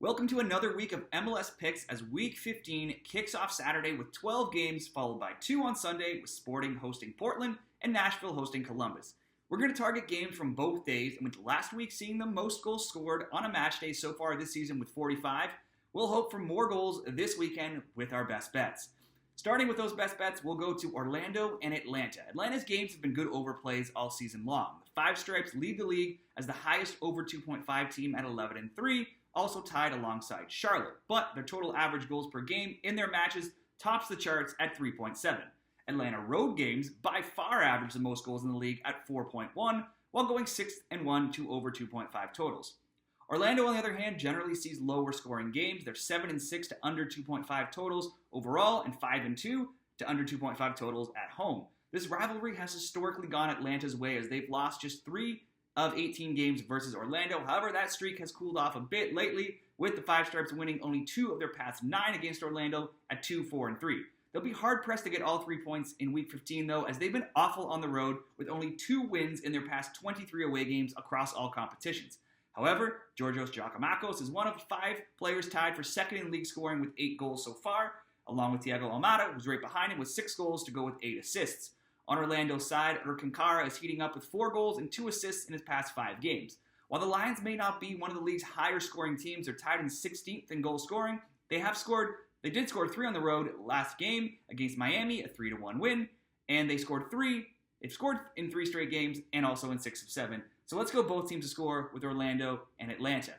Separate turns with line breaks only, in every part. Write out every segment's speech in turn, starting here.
Welcome to another week of MLS picks as Week 15 kicks off Saturday with 12 games, followed by 2 on Sunday with Sporting hosting Portland and Nashville hosting Columbus. We're going to target games from both days, and with last week seeing the most goals scored on a match day so far this season with 45, we'll hope for more goals this weekend with our best bets. Starting with those best bets, we'll go to Orlando and Atlanta. Atlanta's games have been good overplays all season long. The Five Stripes lead the league as the highest over 2.5 team at 11-3, also tied alongside Charlotte. But their total average goals per game in their matches tops the charts at 3.7. Atlanta road games by far average the most goals in the league at 4.1, while going 6-1 to over 2.5 totals. Orlando, on the other hand, generally sees lower scoring games. They're 7-6 to under 2.5 totals overall and 5-2 to under 2.5 totals at home. This rivalry has historically gone Atlanta's way as they've lost just 3 of 18 games versus Orlando. However, that streak has cooled off a bit lately, with the Five Stripes winning only 2 of their past 9 against Orlando at 2-4-3. They'll be hard-pressed to get all 3 points in Week 15, though, as they've been awful on the road with only 2 wins in their past 23 away games across all competitions. However, Georgios Giacomakos is one of 5 players tied for second in league scoring with 8 goals so far, along with Thiago Almada, who's right behind him with 6 goals to go with 8 assists. On Orlando's side, Urquinkara is heating up with 4 goals and 2 assists in his past 5 games. While the Lions may not be one of the league's higher scoring teams, they're tied in 16th in goal scoring. They did score 3 on the road last game against Miami, a 3-1 win, and they've scored in 3 straight games and also in 6 of 7. So let's go both teams to score with Orlando and Atlanta.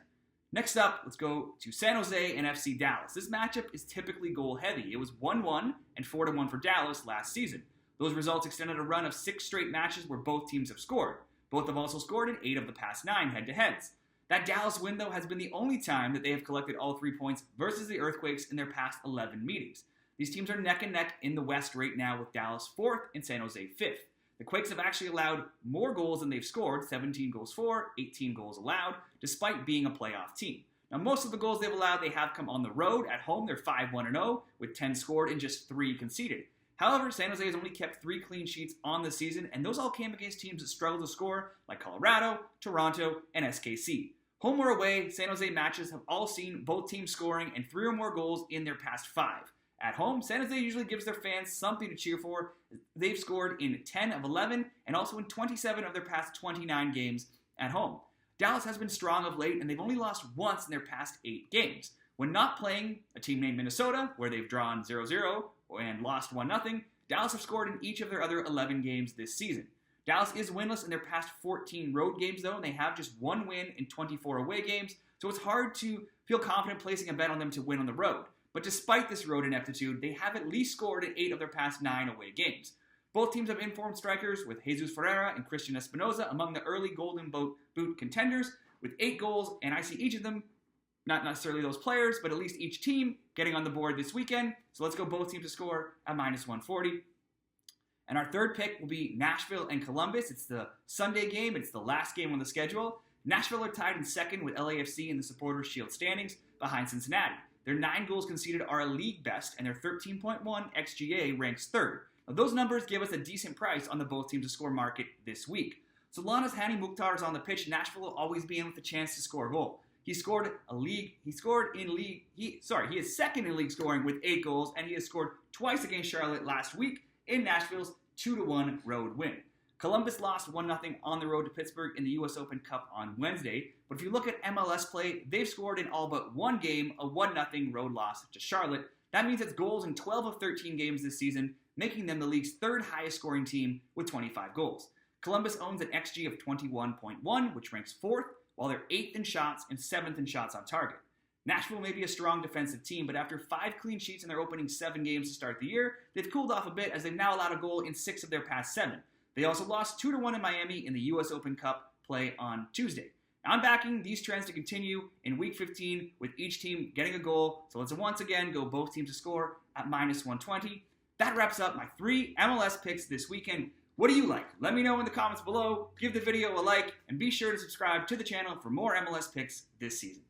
Next up, let's go to San Jose and FC Dallas. This matchup is typically goal heavy. It was 1-1 and 4-1 for Dallas last season. Those results extended a run of 6 straight matches where both teams have scored. Both have also scored in 8 of the past 9 head-to-heads. That Dallas win, though, has been the only time that they have collected all 3 points versus the Earthquakes in their past 11 meetings. These teams are neck and neck in the West right now, with Dallas 4th and San Jose 5th. The Quakes have actually allowed more goals than they've scored, 17 goals for, 18 goals allowed, despite being a playoff team. Now, most of the goals they've allowed, they have come on the road. At home, they're 5-1-0, with 10 scored and just 3 conceded. However, San Jose has only kept 3 clean sheets on the season, and those all came against teams that struggle to score, like Colorado, Toronto, and SKC. Home or away, San Jose matches have all seen both teams scoring and 3 or more goals in their past 5. At home, San Jose usually gives their fans something to cheer for. They've scored in 10 of 11 and also in 27 of their past 29 games at home. Dallas has been strong of late, and they've only lost once in their past 8 games. When not playing a team named Minnesota, where they've drawn 0-0 and lost 1-0, Dallas have scored in each of their other 11 games this season. Dallas is winless in their past 14 road games, though, and they have just 1 win in 24 away games, so it's hard to feel confident placing a bet on them to win on the road. But despite this road ineptitude, they have at least scored in 8 of their past 9 away games. Both teams have informed strikers, with Jesus Ferreira and Christian Espinoza among the early Golden Boot contenders, with 8 goals, and I see each of them, not necessarily those players, but at least each team getting on the board this weekend. So let's go both teams to score at -140. And our third pick will be Nashville and Columbus. It's the Sunday game. It's the last game on the schedule. Nashville are tied in second with LAFC in the Supporters' Shield standings behind Cincinnati. Their 9 goals conceded are a league best, and their 13.1 XGA ranks 3rd. Now, those numbers give us a decent price on the both teams to score market this week. So long as Hani Mukhtar is on the pitch, Nashville will always be in with a chance to score a goal. He is second in league scoring with 8 goals, and he has scored twice against Charlotte last week in Nashville's 2-1 road win. Columbus lost 1-0 on the road to Pittsburgh in the U.S. Open Cup on Wednesday, but if you look at MLS play, they've scored in all but 1 game, a 1-0 road loss to Charlotte. That means it's goals in 12 of 13 games this season, making them the league's 3rd highest scoring team with 25 goals. Columbus owns an XG of 21.1, which ranks 4th, while they're 8th in shots and 7th in shots on target. Nashville may be a strong defensive team, but after 5 clean sheets in their opening 7 games to start the year, they've cooled off a bit as they've now allowed a goal in 6 of their past 7. They also lost 2-1 in Miami in the U.S. Open Cup play on Tuesday. Now, I'm backing these trends to continue in Week 15 with each team getting a goal, so let's once again go both teams to score at -120. That wraps up my 3 MLS picks this weekend. What do you like? Let me know in the comments below, give the video a like, and be sure to subscribe to the channel for more MLS picks this season.